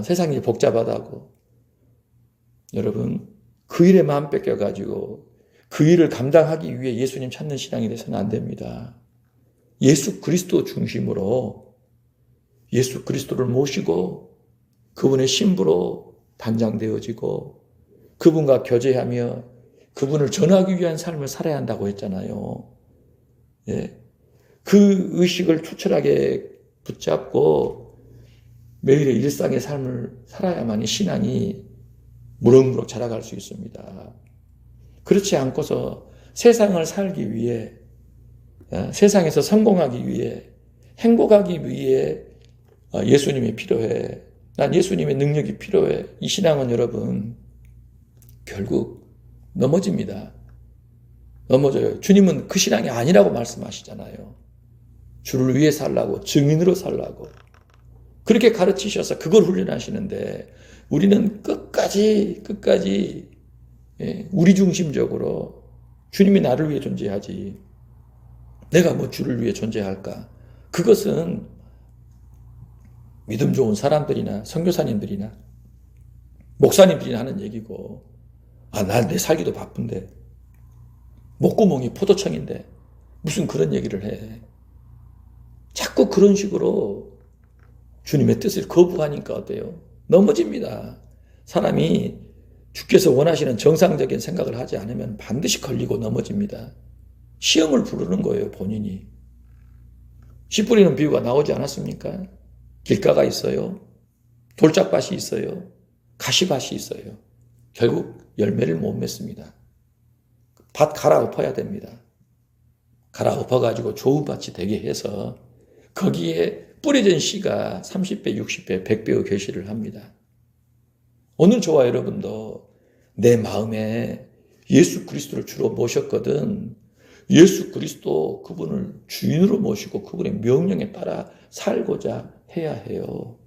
세상 일 복잡하다고, 여러분 그 일에 마음 뺏겨가지고 그 일을 감당하기 위해 예수님 찾는 신앙이 돼서는 안 됩니다. 예수 그리스도 중심으로 예수 그리스도를 모시고 그분의 신부로 단장되어지고 그분과 교제하며 그분을 전하기 위한 삶을 살아야 한다고 했잖아요. 예. 그 의식을 투철하게 붙잡고 매일의 일상의 삶을 살아야만이 신앙이 무럭무럭 자라갈 수 있습니다. 그렇지 않고서 세상을 살기 위해, 세상에서 성공하기 위해, 행복하기 위해 예수님이 필요해. 난 예수님의 능력이 필요해. 이 신앙은 여러분 결국 넘어집니다. 넘어져요. 주님은 그 신앙이 아니라고 말씀하시잖아요. 주를 위해 살라고, 증인으로 살라고. 그렇게 가르치셔서 그걸 훈련하시는데 우리는 끝까지 우리 중심적으로 주님이 나를 위해 존재하지 내가 뭐 주를 위해 존재할까? 그것은 믿음 좋은 사람들이나 선교사님들이나 목사님들이 하는 얘기고 난 내 살기도 바쁜데 목구멍이 포도청인데 무슨 그런 얘기를 해. 자꾸 그런 식으로 주님의 뜻을 거부하니까 어때요? 넘어집니다. 사람이 주께서 원하시는 정상적인 생각을 하지 않으면 반드시 걸리고 넘어집니다. 시험을 부르는 거예요, 본인이. 씨 뿌리는 비유가 나오지 않았습니까? 길가가 있어요. 돌짝밭이 있어요. 가시밭이 있어요. 결국 열매를 못 맺습니다. 밭 갈아엎어야 됩니다. 갈아엎어가지고 좋은 밭이 되게 해서 거기에 뿌려진 씨가 30배, 60배, 100배의 결실을 합니다. 오늘 저와 여러분도 내 마음에 예수 그리스도를 주로 모셨거든. 예수 그리스도 그분을 주인으로 모시고 그분의 명령에 따라 살고자 해야 해요.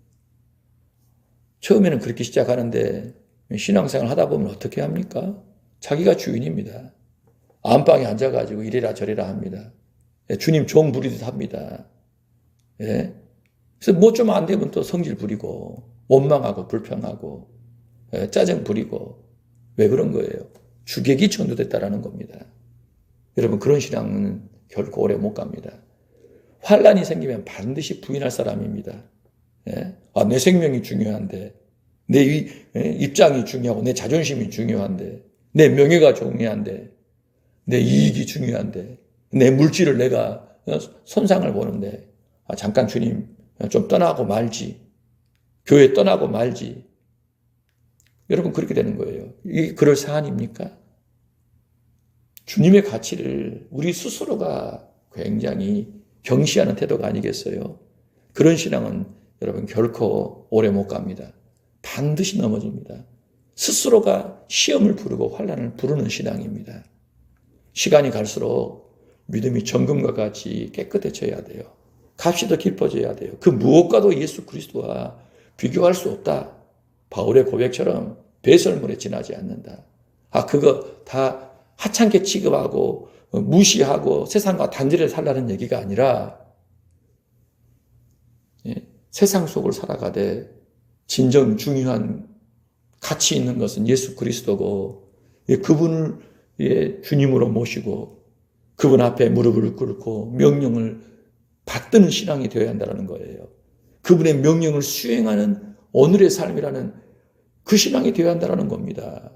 처음에는 그렇게 시작하는데 신앙생활 하다 보면 어떻게 합니까? 자기가 주인입니다. 안방에 앉아가지고 이래라 저래라 합니다. 주님 종 부리듯 합니다. 예? 그래서 뭐 좀 안 되면 또 성질 부리고 원망하고 불평하고 짜증 부리고 왜 그런 거예요? 주객이 전도됐다라는 겁니다. 여러분 그런 신앙은 결코 오래 못 갑니다. 환란이 생기면 반드시 부인할 사람입니다. 예? 내 생명이 중요한데 내 입장이 중요하고 내 자존심이 중요한데 내 명예가 중요한데 내 이익이 중요한데 내 물질을 내가 손상을 보는데 잠깐 주님 좀 떠나고 말지. 교회 떠나고 말지. 여러분 그렇게 되는 거예요. 이게 그럴 사안입니까? 주님의 가치를 우리 스스로가 굉장히 경시하는 태도가 아니겠어요? 그런 신앙은 여러분 결코 오래 못 갑니다. 반드시 넘어집니다. 스스로가 시험을 부르고 환난을 부르는 신앙입니다. 시간이 갈수록 믿음이 정금과 같이 깨끗해져야 돼요. 값이 더 깊어져야 돼요. 그 무엇과도 예수 그리스도와 비교할 수 없다. 바울의 고백처럼 배설물에 지나지 않는다. 그거 다 하찮게 취급하고 무시하고 세상과 단절해 살라는 얘기가 아니라 세상 속을 살아가되 진정 중요한 가치 있는 것은 예수 그리스도고 그분을 주님으로 모시고 그분 앞에 무릎을 꿇고 명령을 받드는 신앙이 되어야 한다는 거예요. 그분의 명령을 수행하는 오늘의 삶이라는 그 신앙이 되어야 한다는 겁니다.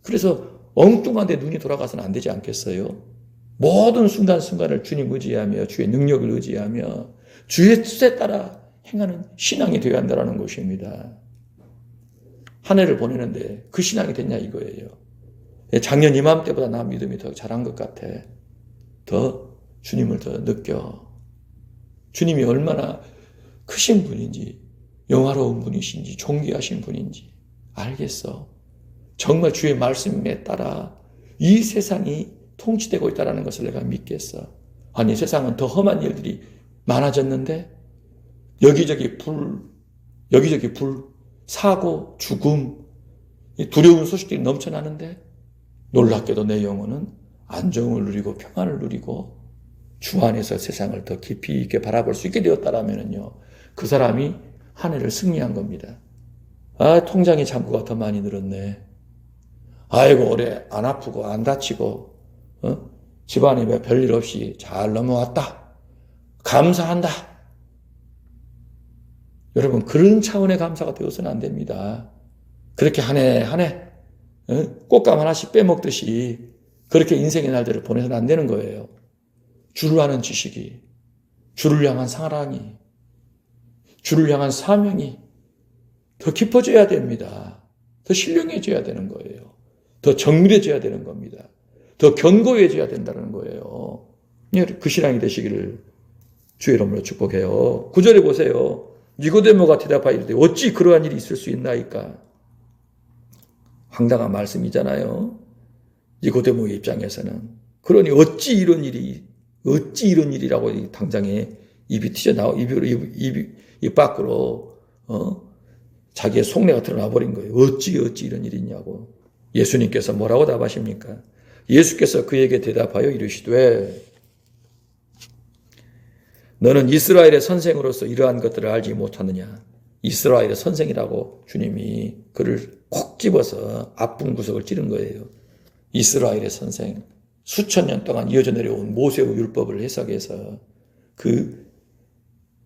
그래서 엉뚱한 데 눈이 돌아가서는 안 되지 않겠어요? 모든 순간순간을 주님 의지하며 주의 능력을 의지하며 주의 뜻에 따라 행하는 신앙이 되어야 한다는 것입니다. 한 해를 보내는데 그 신앙이 됐냐 이거예요. 작년 이맘때보다 나 믿음이 더 잘한 것 같아. 더 주님을 더 느껴. 주님이 얼마나 크신 분인지 영화로운 분이신지 존귀하신 분인지 알겠어. 정말 주의 말씀에 따라 이 세상이 통치되고 있다는 것을 내가 믿겠어. 아니 세상은 더 험한 일들이 많아졌는데 여기저기 불, 사고, 죽음, 두려운 소식들이 넘쳐나는데 놀랍게도 내 영혼은 안정을 누리고 평안을 누리고 주 안에서 세상을 더 깊이 있게 바라볼 수 있게 되었다라면요, 그 사람이 한 해를 승리한 겁니다. 아, 통장의 잔고가 더 많이 늘었네. 아이고, 올해 안 아프고 안 다치고 집안에 별일 없이 잘 넘어왔다. 감사한다. 여러분, 그런 차원의 감사가 되어서는 안 됩니다. 그렇게 한 해 꽃감 하나씩 빼먹듯이 그렇게 인생의 날들을 보내서는 안 되는 거예요. 주를 아는 지식이, 주를 향한 사랑이, 주를 향한 사명이 더 깊어져야 됩니다. 더 신령해져야 되는 거예요. 더 정밀해져야 되는 겁니다. 더 견고해져야 된다는 거예요. 그 신앙이 되시기를 주의 이름으로 축복해요. 9절에 보세요. 니고데모가 대답하여 이르되 어찌 그러한 일이 있을 수 있나이까? 황당한 말씀이잖아요. 니고데모의 입장에서는. 그러니 어찌 이런 일이라고 당장에 입이 튀어나와, 입 밖으로, 자기의 속내가 드러나 버린 거예요. 어찌 이런 일이 있냐고. 예수님께서 뭐라고 답하십니까? 예수께서 그에게 대답하여 이르시되 너는 이스라엘의 선생으로서 이러한 것들을 알지 못하느냐. 이스라엘의 선생이라고 주님이 그를 콕 집어서 앞분구석을 찌른 거예요. 이스라엘의 선생. 수천 년 동안 이어져 내려온 모세의 율법을 해석해서 그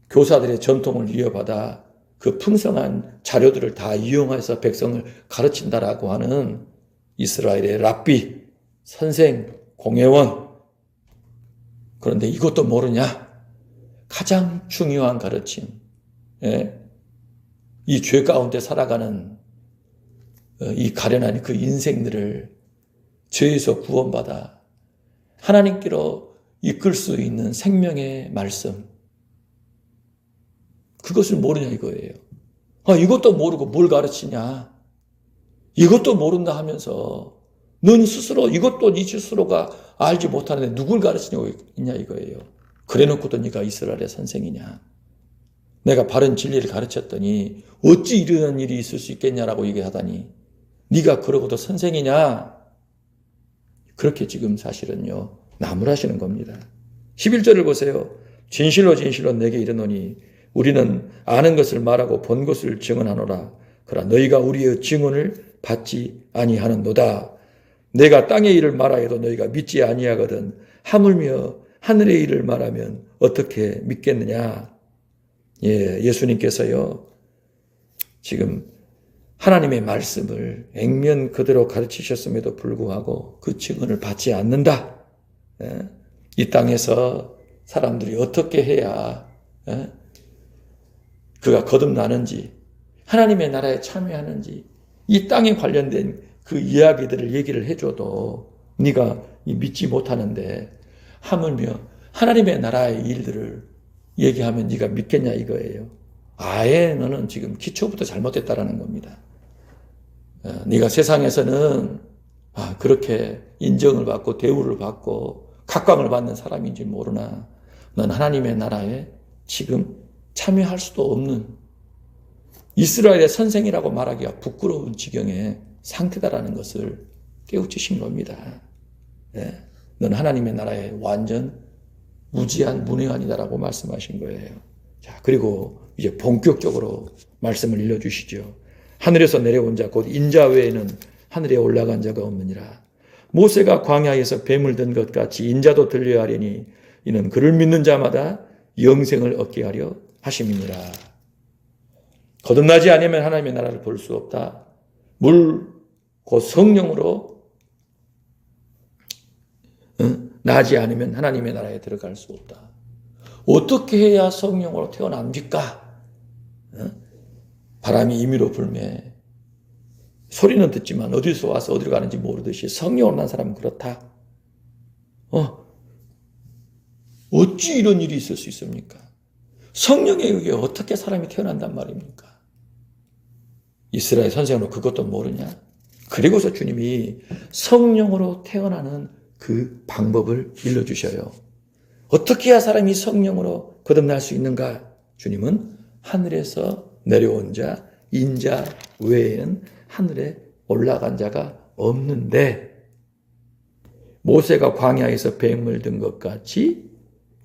교사들의 전통을 이어받아 그 풍성한 자료들을 다 이용해서 백성을 가르친다라고 하는 이스라엘의 랍비, 선생, 공회원. 그런데 이것도 모르냐? 가장 중요한 가르침. 이 죄 가운데 살아가는 이 가련한 그 인생들을 죄에서 구원받아 하나님께로 이끌 수 있는 생명의 말씀. 그것을 모르냐 이거예요. 이것도 모르고 뭘 가르치냐. 이것도 모른다 하면서 넌 스스로 이것도 네 스스로가 알지 못하는데 누굴 가르치냐고 있냐 이거예요. 그래놓고도 네가 이스라엘의 선생이냐. 내가 바른 진리를 가르쳤더니 어찌 이런 일이 있을 수 있겠냐라고 얘기하다니 네가 그러고도 선생이냐. 그렇게 지금 사실은요 나무라시는 겁니다. 11절을 보세요. 진실로 내게 이르노니 우리는 아는 것을 말하고 본 것을 증언하노라. 그러나 너희가 우리의 증언을 받지 아니하는도다. 내가 땅의 일을 말하여도 너희가 믿지 아니하거든 하물며 하늘의 일을 말하면 어떻게 믿겠느냐. 예수님께서요 지금 하나님의 말씀을 액면 그대로 가르치셨음에도 불구하고 그 증언을 받지 않는다. 이 땅에서 사람들이 어떻게 해야 그가 거듭나는지 하나님의 나라에 참여하는지 이 땅에 관련된 그 이야기들을 얘기를 해줘도 네가 믿지 못하는데 하물며 하나님의 나라의 일들을 얘기하면 네가 믿겠냐 이거예요. 아예 너는 지금 기초부터 잘못됐다라는 겁니다. 네가 세상에서는 그렇게 인정을 받고 대우를 받고 각광을 받는 사람인지 모르나 넌 하나님의 나라에 지금 참여할 수도 없는 이스라엘의 선생이라고 말하기가 부끄러운 지경의 상태다라는 것을 깨우치신 겁니다. 예, 넌 하나님의 나라에 완전 무지한 문외한이다라고 말씀하신 거예요. 자, 그리고 이제 본격적으로 말씀을 일러주시죠. 하늘에서 내려온 자 곧 인자 외에는 하늘에 올라간 자가 없느니라. 모세가 광야에서 뱀을 든 것 같이 인자도 들려야 하려니 이는 그를 믿는 자마다 영생을 얻게 하려 하심이니라. 거듭나지 않으면 하나님의 나라를 볼 수 없다. 물, 곧 성령으로 나지 않으면 하나님의 나라에 들어갈 수 없다. 어떻게 해야 성령으로 태어납니까? 바람이 임의로 불매 소리는 듣지만 어디서 와서 어디로 가는지 모르듯이 성령으로 난 사람은 그렇다. 어찌 이런 일이 있을 수 있습니까? 성령에 의해 어떻게 사람이 태어난단 말입니까? 이스라엘 선생으로 그것도 모르냐? 그리고서 주님이 성령으로 태어나는 그 방법을 일러주셔요. 어떻게 해야 사람이 성령으로 거듭날 수 있는가? 주님은 하늘에서 내려온 자, 인자 외에는 하늘에 올라간 자가 없는데 모세가 광야에서 뱀을 든 것 같이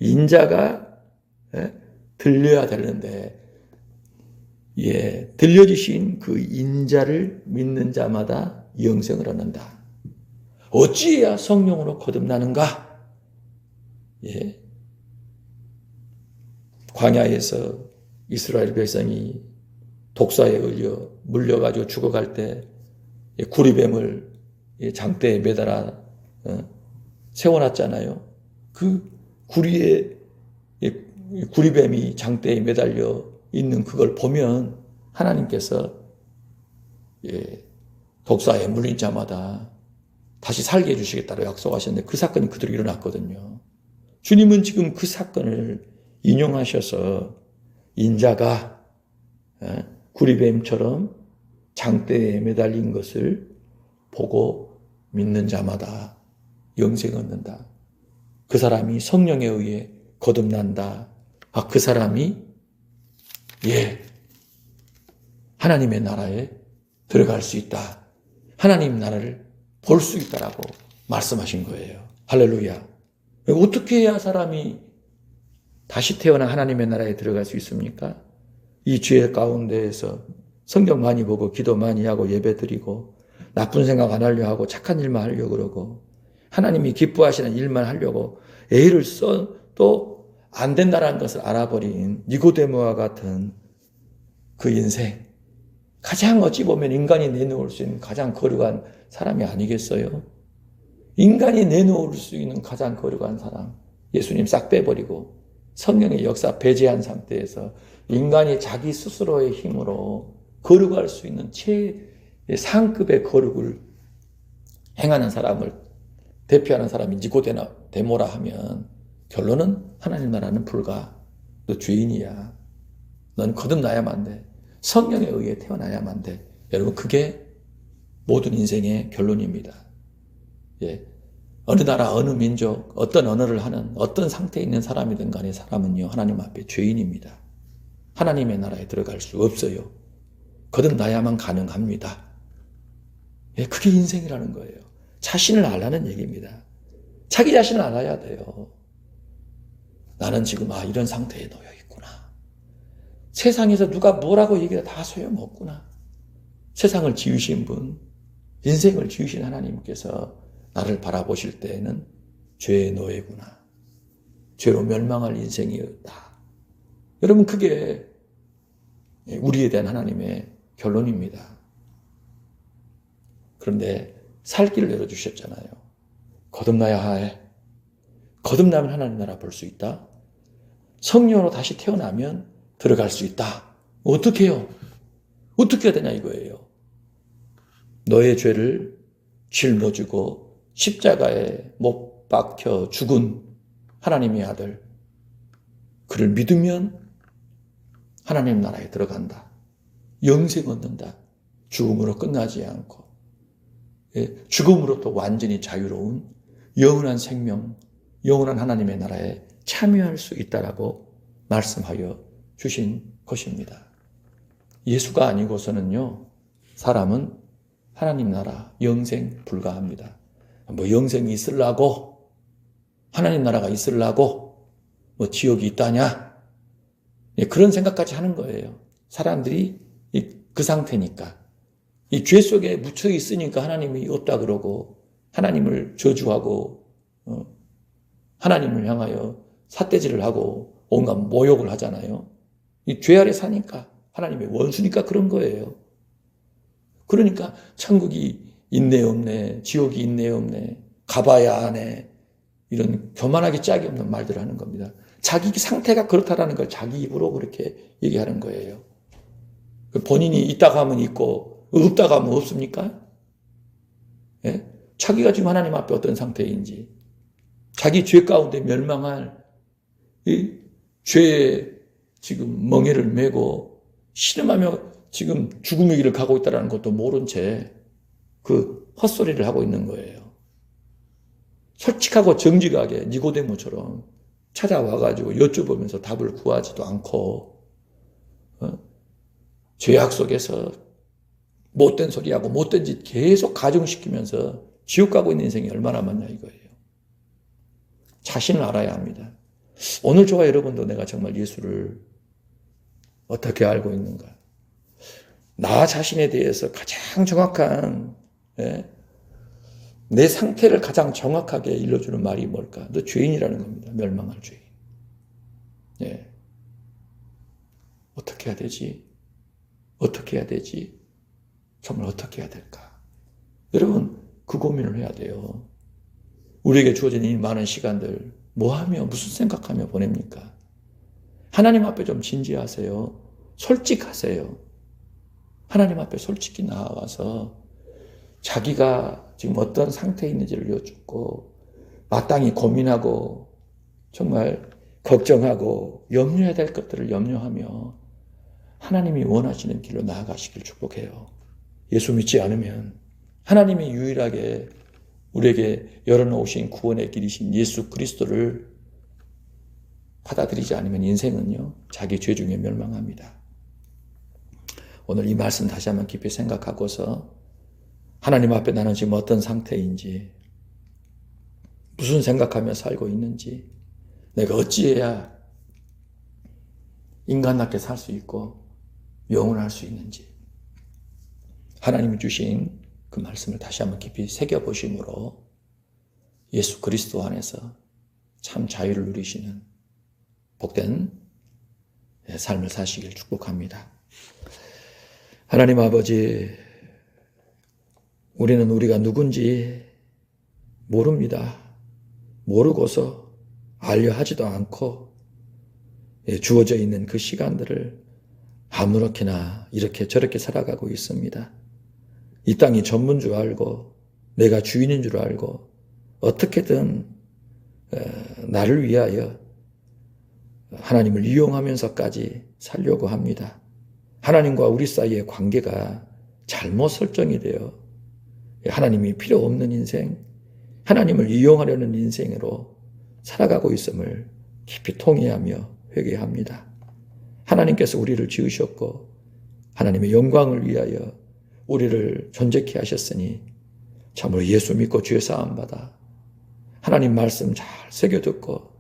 인자가 들려야 되는데 들려주신 그 인자를 믿는 자마다 영생을 얻는다. 어찌해야 성령으로 거듭나는가? 광야에서 이스라엘 백성이 독사에 의려 물려가지고 죽어갈 때 구리뱀을 장대에 매달아 세워놨잖아요. 그 구리뱀이 장대에 매달려 있는 그걸 보면 하나님께서 독사에 물린 자마다 다시 살게 해주시겠다고 약속하셨는데 그 사건이 그대로 일어났거든요. 주님은 지금 그 사건을 인용하셔서 인자가 구리뱀처럼 장대에 매달린 것을 보고 믿는 자마다 영생을 얻는다. 그 사람이 성령에 의해 거듭난다. 그 사람이 하나님의 나라에 들어갈 수 있다. 하나님 나라를 볼 수 있다라고 말씀하신 거예요. 할렐루야. 어떻게 해야 사람이 다시 태어나 하나님의 나라에 들어갈 수 있습니까? 이 죄 가운데에서 성경 많이 보고 기도 많이 하고 예배 드리고 나쁜 생각 안 하려고 하고 착한 일만 하려고 그러고 하나님이 기뻐하시는 일만 하려고 애를 써도 안 된다는 것을 알아버린 니고데모와 같은 그 인생, 가장 어찌 보면 인간이 내놓을 수 있는 가장 거룩한 사람이 아니겠어요? 인간이 내놓을 수 있는 가장 거룩한 사람, 예수님 싹 빼버리고 성령의 역사 배제한 상태에서 인간이 자기 스스로의 힘으로 거룩할 수 있는 최상급의 거룩을 행하는 사람을 대표하는 사람이 니고데모라 하면 결론은 하나님 나라는 불가. 너 죄인이야. 넌 거듭나야만 돼. 성령에 의해 태어나야만 돼. 여러분 그게 모든 인생의 결론입니다. 어느 나라 어느 민족 어떤 언어를 하는 어떤 상태에 있는 사람이든 간에 사람은요 하나님 앞에 죄인입니다. 하나님의 나라에 들어갈 수 없어요. 거듭나야만 가능합니다. 그게 인생이라는 거예요. 자신을 알라는 얘기입니다. 자기 자신을 알아야 돼요. 나는 지금 이런 상태에 놓여 있구나. 세상에서 누가 뭐라고 얘기해도 다 소용없구나. 세상을 지으신 분, 인생을 지으신 하나님께서 나를 바라보실 때에는 죄의 노예구나. 죄로 멸망할 인생이었다. 여러분 그게 우리에 대한 하나님의 결론입니다. 그런데 살 길을 열어주셨잖아요. 거듭나야 해. 거듭나면 하나님 나라 볼 수 있다. 성령으로 다시 태어나면 들어갈 수 있다. 어떻게 해요? 어떻게 해야 되냐 이거예요. 너의 죄를 짊어지고 십자가에 못 박혀 죽은 하나님의 아들, 그를 믿으면 하나님 나라에 들어간다. 영생 얻는다. 죽음으로 끝나지 않고 죽음으로부터 완전히 자유로운 영원한 생명, 영원한 하나님의 나라에 참여할 수 있다라고 말씀하여 주신 것입니다. 예수가 아니고서는요, 사람은 하나님 나라 영생 불가합니다. 뭐 영생이 있으려고, 하나님 나라가 있으려고, 뭐 지옥이 있다냐, 그런 생각까지 하는 거예요. 사람들이 그 상태니까. 이 죄 속에 묻혀 있으니까 하나님이 없다 그러고, 하나님을 저주하고, 하나님을 향하여 삿대질을 하고, 온갖 모욕을 하잖아요. 이 죄 아래 사니까, 하나님의 원수니까 그런 거예요. 그러니까 천국이 있네 없네, 지옥이 있네 없네, 가봐야 하네, 이런 교만하게 짝이 없는 말들을 하는 겁니다. 자기 상태가 그렇다라는 걸 자기 입으로 그렇게 얘기하는 거예요. 본인이 있다고 하면 있고 없다고 하면 없습니까? 예? 자기가 지금 하나님 앞에 어떤 상태인지, 자기 죄 가운데 멸망할 이 죄의 지금 멍에를 메고 신음하며 지금 죽음의 길을 가고 있다는 것도 모른 채 그 헛소리를 하고 있는 거예요. 솔직하고 정직하게 니고데모처럼 찾아와가지고 여쭤보면서 답을 구하지도 않고, 죄악 속에서 못된 소리하고 못된 짓 계속 가중시키면서 지옥 가고 있는 인생이 얼마나 많냐 이거예요. 자신을 알아야 합니다. 오늘 저와 여러분도 내가 정말 예수를 어떻게 알고 있는가? 나 자신에 대해서 가장 정확한, 내 상태를 가장 정확하게 일러주는 말이 뭘까? 너 죄인이라는 겁니다. 멸망할 죄인. 어떻게 해야 되지? 어떻게 해야 되지? 정말 어떻게 해야 될까? 여러분, 그 고민을 해야 돼요. 우리에게 주어진 이 많은 시간들 뭐하며 무슨 생각하며 보냅니까? 하나님 앞에 좀 진지하세요. 솔직하세요. 하나님 앞에 솔직히 나와서 자기가 지금 어떤 상태에 있는지를 여쭙고 마땅히 고민하고 정말 걱정하고 염려해야 될 것들을 염려하며 하나님이 원하시는 길로 나아가시길 축복해요. 예수 믿지 않으면 하나님이 유일하게 우리에게 열어놓으신 구원의 길이신 예수 그리스도를 받아들이지 않으면 인생은요, 자기 죄 중에 멸망합니다. 오늘 이 말씀 다시 한번 깊이 생각하고서 하나님 앞에 나는 지금 어떤 상태인지, 무슨 생각하며 살고 있는지, 내가 어찌해야 인간답게 살 수 있고 영원할 수 있는지, 하나님이 주신 그 말씀을 다시 한번 깊이 새겨보심으로 예수 그리스도 안에서 참 자유를 누리시는 복된 삶을 사시길 축복합니다. 하나님 아버지, 우리는 우리가 누군지 모릅니다. 모르고서 알려 하지도 않고 주어져 있는 그 시간들을 아무렇게나 이렇게 저렇게 살아가고 있습니다. 이 땅이 전부인 줄 알고 내가 주인인 줄 알고 어떻게든 나를 위하여 하나님을 이용하면서까지 살려고 합니다. 하나님과 우리 사이의 관계가 잘못 설정이 되어 하나님이 필요 없는 인생, 하나님을 이용하려는 인생으로 살아가고 있음을 깊이 통회하며 회개합니다. 하나님께서 우리를 지으셨고 하나님의 영광을 위하여 우리를 존재케 하셨으니 참으로 예수 믿고 죄 사함 받아 하나님 말씀 잘 새겨 듣고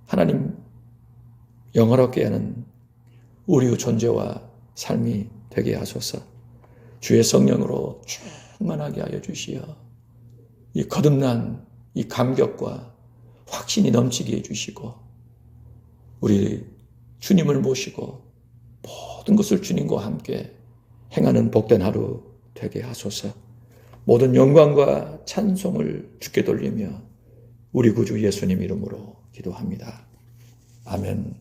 하나님 영화롭게 하는 우리의 존재와 삶이 되게 하소서. 주의 성령으로 충만하게 하여 주시어 이 거듭난 이 감격과 확신이 넘치게 해주시고 우리 주님을 모시고 모든 것을 주님과 함께 행하는 복된 하루 되게 하소서. 모든 영광과 찬송을 주께 돌리며 우리 구주 예수님 이름으로 기도합니다. 아멘.